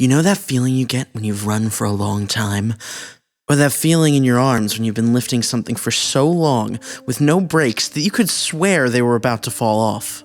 You know that feeling you get when you've run for a long time? Or that feeling in your arms when you've been lifting something for so long with no breaks that you could swear they were about to fall off?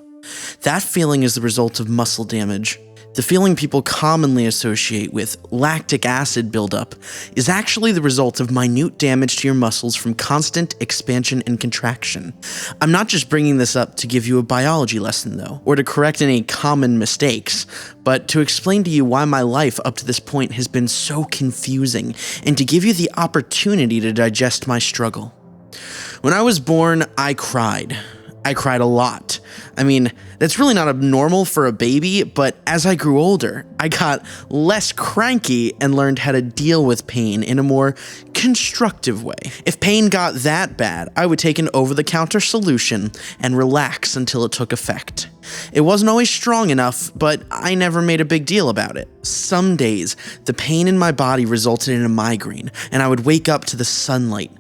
That feeling is the result of muscle damage. The feeling people commonly associate with lactic acid buildup is actually the result of minute damage to your muscles from constant expansion and contraction. I'm not just bringing this up to give you a biology lesson though, or to correct any common mistakes, but to explain to you why my life up to this point has been so confusing, and to give you the opportunity to digest my struggle. When I was born, I cried. I cried a lot. I mean, that's really not abnormal for a baby, but as I grew older, I got less cranky and learned how to deal with pain in a more constructive way. If pain got that bad, I would take an over-the-counter solution and relax until it took effect. It wasn't always strong enough, but I never made a big deal about it. Some days, the pain in my body resulted in a migraine, and I would wake up to the sunlight,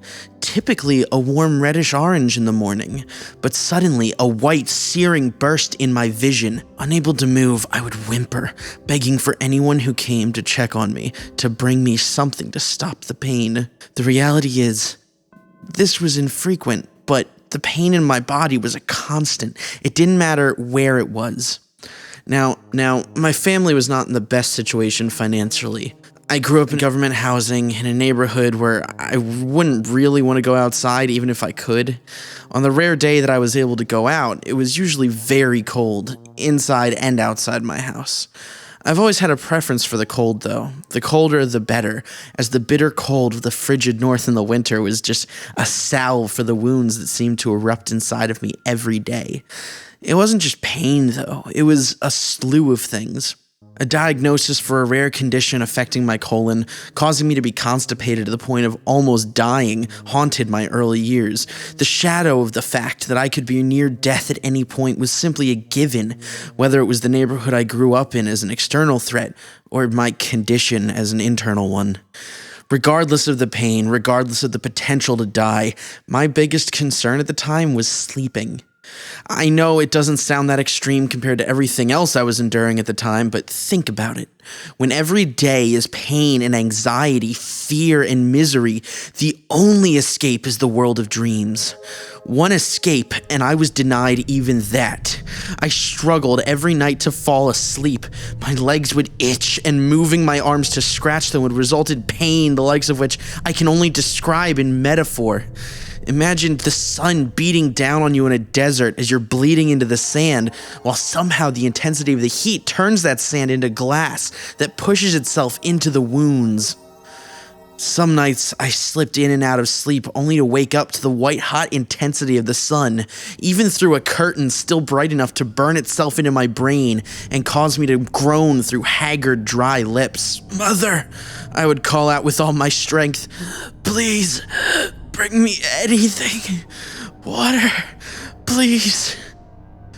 typically a warm reddish orange in the morning, but suddenly a white searing burst in my vision. Unable to move, I would whimper, begging for anyone who came to check on me to bring me something to stop the pain. The reality is, this was infrequent, but the pain in my body was a constant. It didn't matter where it was. Now, my family was not in the best situation financially. I grew up in government housing in a neighborhood where I wouldn't really want to go outside even if I could. On the rare day that I was able to go out, it was usually very cold, inside and outside my house. I've always had a preference for the cold though. The colder the better, as the bitter cold of the frigid north in the winter was just a salve for the wounds that seemed to erupt inside of me every day. It wasn't just pain though, it was a slew of things. A diagnosis for a rare condition affecting my colon, causing me to be constipated to the point of almost dying, haunted my early years. The shadow of the fact that I could be near death at any point was simply a given, whether it was the neighborhood I grew up in as an external threat, or my condition as an internal one. Regardless of the pain, regardless of the potential to die, my biggest concern at the time was sleeping. I know it doesn't sound that extreme compared to everything else I was enduring at the time, but think about it. When every day is pain and anxiety, fear and misery, the only escape is the world of dreams. One escape, and I was denied even that. I struggled every night to fall asleep. My legs would itch, and moving my arms to scratch them would result in pain, the likes of which I can only describe in metaphor. Imagine the sun beating down on you in a desert as you're bleeding into the sand, while somehow the intensity of the heat turns that sand into glass that pushes itself into the wounds. Some nights I slipped in and out of sleep only to wake up to the white-hot intensity of the sun, even through a curtain still bright enough to burn itself into my brain and cause me to groan through haggard, dry lips. "Mother," I would call out with all my strength, "please, bring me anything. Water, please."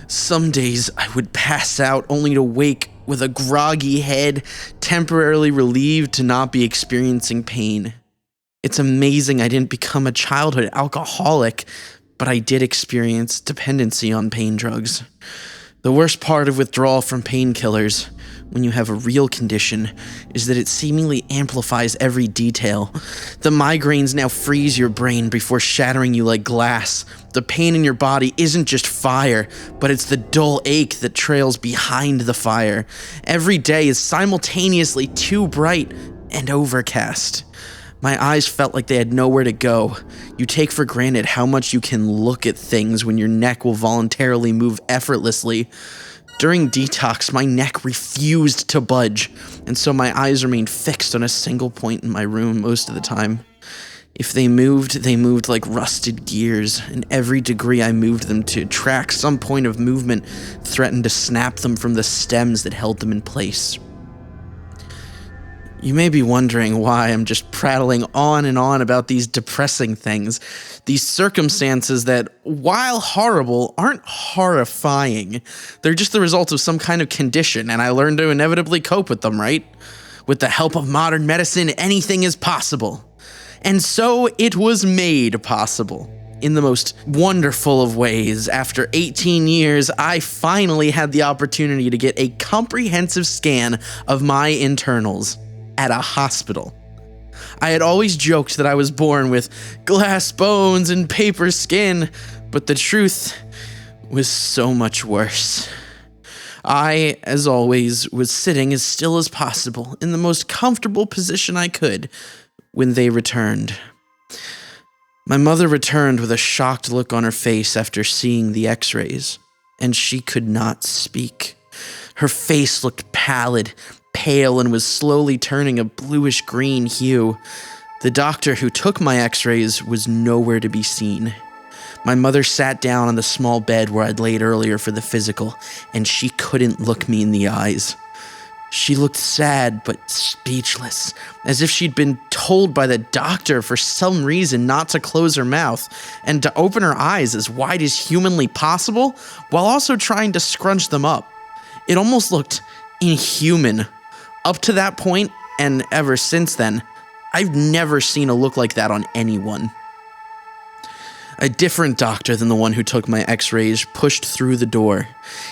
Some days I would pass out only to wake with a groggy head, temporarily relieved to not be experiencing pain. It's amazing I didn't become a childhood alcoholic, but I did experience dependency on pain drugs. The worst part of withdrawal from painkillers, when you have a real condition, is that it seemingly amplifies every detail. The migraines now freeze your brain before shattering you like glass. The pain in your body isn't just fire, but it's the dull ache that trails behind the fire. Every day is simultaneously too bright and overcast. My eyes felt like they had nowhere to go. You take for granted how much you can look at things when your neck will voluntarily move effortlessly. During detox, my neck refused to budge, and so my eyes remained fixed on a single point in my room most of the time. If they moved like rusted gears, and every degree I moved them to track some point of movement threatened to snap them from the stems that held them in place. You may be wondering why I'm just prattling on and on about these depressing things, these circumstances that, while horrible, aren't horrifying. They're just the result of some kind of condition, and I learned to inevitably cope with them, right? With the help of modern medicine, anything is possible. And so it was made possible. In the most wonderful of ways, after 18 years, I finally had the opportunity to get a comprehensive scan of my internals at a hospital. I had always joked that I was born with glass bones and paper skin, but the truth was so much worse. I, as always, was sitting as still as possible in the most comfortable position I could when they returned. My mother returned with a shocked look on her face after seeing the x-rays, and she could not speak. Her face looked pale, and was slowly turning a bluish-green hue. The doctor who took my x-rays was nowhere to be seen. My mother sat down on the small bed where I'd laid earlier for the physical, and she couldn't look me in the eyes. She looked sad but speechless, as if she'd been told by the doctor for some reason not to close her mouth and to open her eyes as wide as humanly possible, while also trying to scrunch them up. It almost looked inhuman. Up to that point, and ever since then, I've never seen a look like that on anyone. A different doctor than the one who took my x-rays pushed through the door.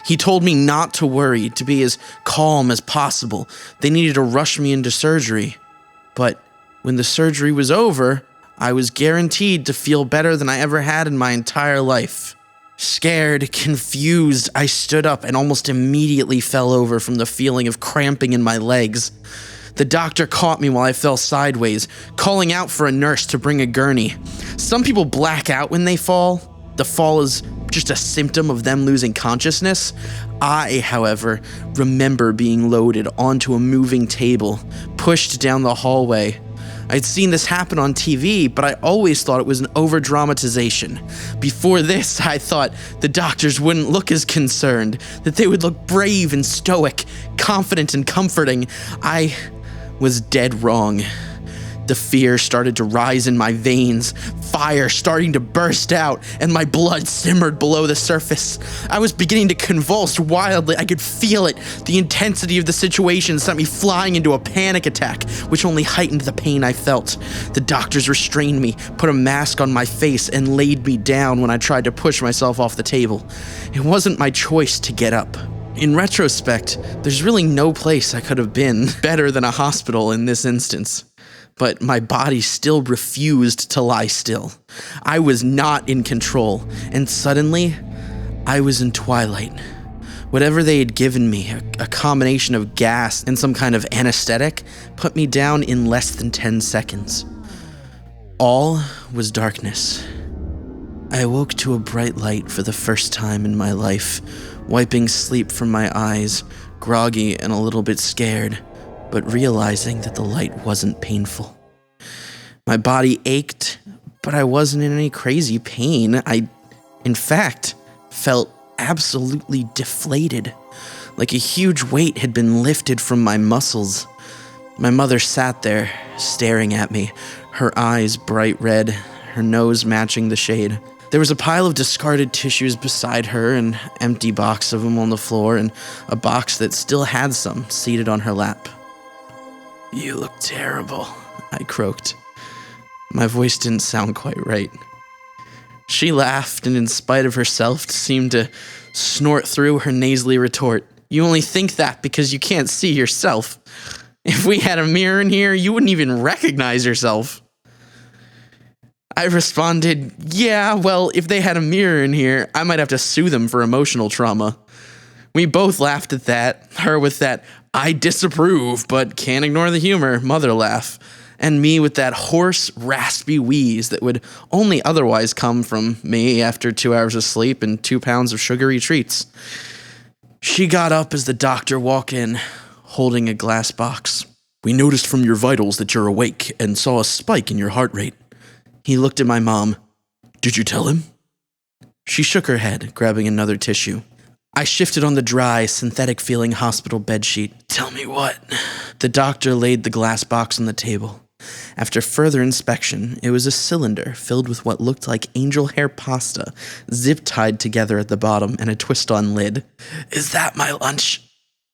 He told me not to worry, to be as calm as possible. They needed to rush me into surgery. But when the surgery was over, I was guaranteed to feel better than I ever had in my entire life. Scared, confused, I stood up and almost immediately fell over from the feeling of cramping in my legs. The doctor caught me while I fell sideways, calling out for a nurse to bring a gurney. Some people black out when they fall. The fall is just a symptom of them losing consciousness. I, however, remember being loaded onto a moving table, pushed down the hallway. I'd seen this happen on TV, but I always thought it was an over-dramatization. Before this, I thought the doctors wouldn't look as concerned, that they would look brave and stoic, confident and comforting. I was dead wrong. The fear started to rise in my veins, fire starting to burst out, and my blood simmered below the surface. I was beginning to convulse wildly. I could feel it. The intensity of the situation sent me flying into a panic attack, which only heightened the pain I felt. The doctors restrained me, put a mask on my face, and laid me down when I tried to push myself off the table. It wasn't my choice to get up. In retrospect, there's really no place I could have been better than a hospital in this instance. But my body still refused to lie still. I was not in control, and suddenly, I was in twilight. Whatever they had given me, a combination of gas and some kind of anesthetic, put me down in less than 10 seconds. All was darkness. I awoke to a bright light for the first time in my life, wiping sleep from my eyes, groggy and a little bit scared, but realizing that the light wasn't painful. My body ached, but I wasn't in any crazy pain. I, in fact, felt absolutely deflated, like a huge weight had been lifted from my muscles. My mother sat there, staring at me, her eyes bright red, her nose matching the shade. There was a pile of discarded tissues beside her, an empty box of them on the floor, and a box that still had some seated on her lap. "You look terrible," I croaked. My voice didn't sound quite right. She laughed, and in spite of herself, seemed to snort through her nasally retort. "You only think that because you can't see yourself. If we had a mirror in here, you wouldn't even recognize yourself." I responded, "Yeah, well, if they had a mirror in here, I might have to sue them for emotional trauma." We both laughed at that, her with that "I disapprove, but can't ignore the humor" mother laugh, and me with that hoarse, raspy wheeze that would only otherwise come from me after 2 hours of sleep and 2 pounds of sugary treats. She got up as the doctor walked in, holding a glass box. "We noticed from your vitals that you're awake and saw a spike in your heart rate." He looked at my mom. "Did you tell him?" She shook her head, grabbing another tissue. I shifted on the dry, synthetic-feeling hospital bedsheet. "Tell me what?" The doctor laid the glass box on the table. After further inspection, it was a cylinder filled with what looked like angel hair pasta, zip-tied together at the bottom and a twist-on lid. "Is that my lunch?"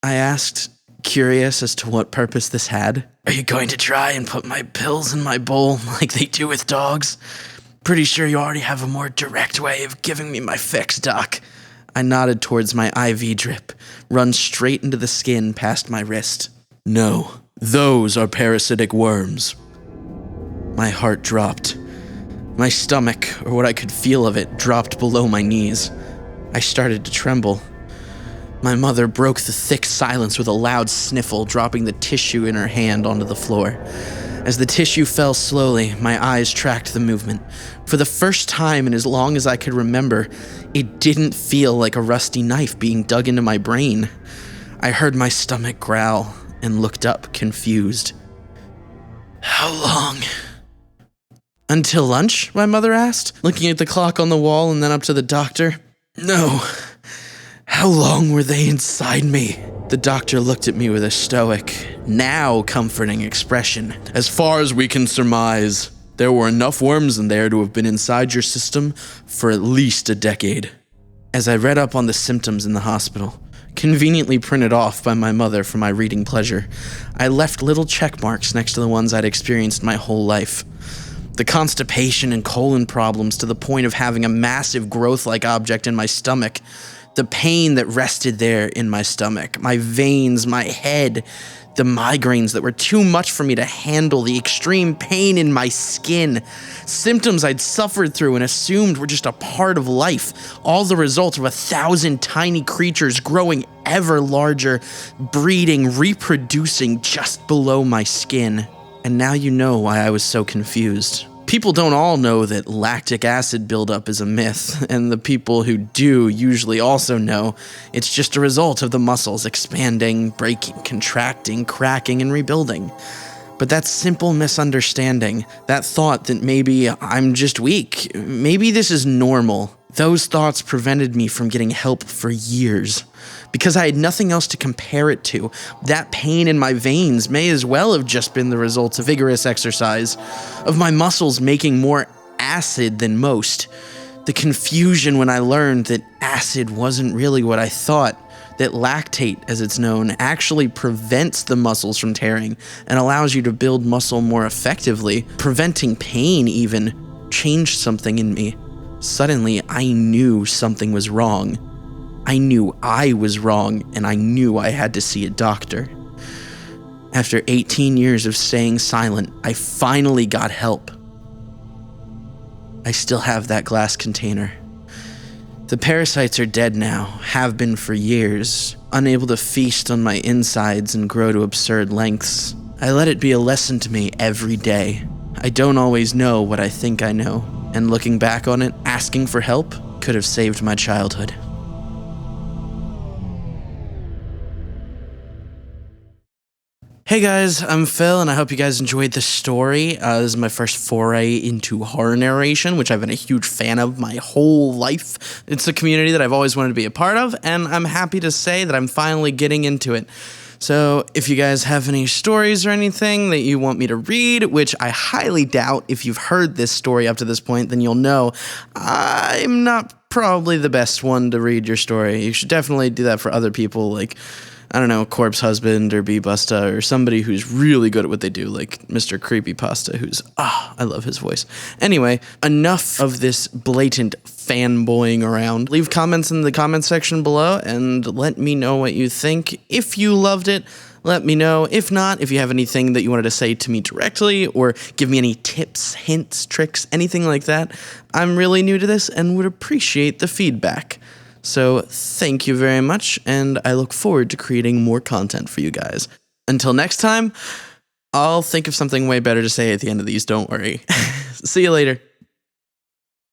I asked, curious as to what purpose this had. "Are you going to try and put my pills in my bowl like they do with dogs?" Pretty sure you already have a more direct way of giving me my fix, Doc. I nodded towards my IV drip, run straight into the skin past my wrist. No, those are parasitic worms. My heart dropped. My stomach, or what I could feel of it, dropped below my knees. I started to tremble. My mother broke the thick silence with a loud sniffle, dropping the tissue in her hand onto the floor. As the tissue fell slowly, my eyes tracked the movement. For the first time in as long as I could remember, it didn't feel like a rusty knife being dug into my brain. I heard my stomach growl and looked up, confused. How long? Until lunch? My mother asked, looking at the clock on the wall and then up to the doctor. No. How long were they inside me? The doctor looked at me with a stoic, now comforting expression. As far as we can surmise, there were enough worms in there to have been inside your system for at least a decade. As I read up on the symptoms in the hospital, conveniently printed off by my mother for my reading pleasure, I left little check marks next to the ones I'd experienced my whole life. The constipation and colon problems to the point of having a massive growth-like object in my stomach. The pain that rested there in my stomach, my veins, my head, the migraines that were too much for me to handle, the extreme pain in my skin, symptoms I'd suffered through and assumed were just a part of life, all the result of 1,000 tiny creatures growing ever larger, breeding, reproducing just below my skin. And now you know why I was so confused. People don't all know that lactic acid buildup is a myth, and the people who do usually also know it's just a result of the muscles expanding, breaking, contracting, cracking, and rebuilding. But that simple misunderstanding, that thought that maybe I'm just weak, maybe this is normal, those thoughts prevented me from getting help for years. Because I had nothing else to compare it to, that pain in my veins may as well have just been the result of vigorous exercise, of my muscles making more acid than most. The confusion when I learned that acid wasn't really what I thought, that lactate, as it's known, actually prevents the muscles from tearing and allows you to build muscle more effectively, preventing pain even, changed something in me. Suddenly, I knew something was wrong. I knew I was wrong, and I knew I had to see a doctor. After 18 years of staying silent, I finally got help. I still have that glass container. The parasites are dead now, have been for years, unable to feast on my insides and grow to absurd lengths. I let it be a lesson to me every day. I don't always know what I think I know, and looking back on it, asking for help could have saved my childhood. Hey guys, I'm Phil, and I hope you guys enjoyed this story. This is my first foray into horror narration, which I've been a huge fan of my whole life. It's a community that I've always wanted to be a part of, and I'm happy to say that I'm finally getting into it. So if you guys have any stories or anything that you want me to read, which I highly doubt, if you've heard this story up to this point, then you'll know I'm not probably the best one to read your story. You should definitely do that for other people, like, I don't know, Corpse Husband or B-Busta or somebody who's really good at what they do, like Mr. Creepypasta, who's, I love his voice. Anyway, enough of this blatant fanboying around. Leave comments in the comment section below and let me know what you think. If you loved it, let me know. If not, if you have anything that you wanted to say to me directly or give me any tips, hints, tricks, anything like that, I'm really new to this and would appreciate the feedback. So thank you very much, and I look forward to creating more content for you guys. Until next time, I'll think of something way better to say at the end of these, don't worry. See you later.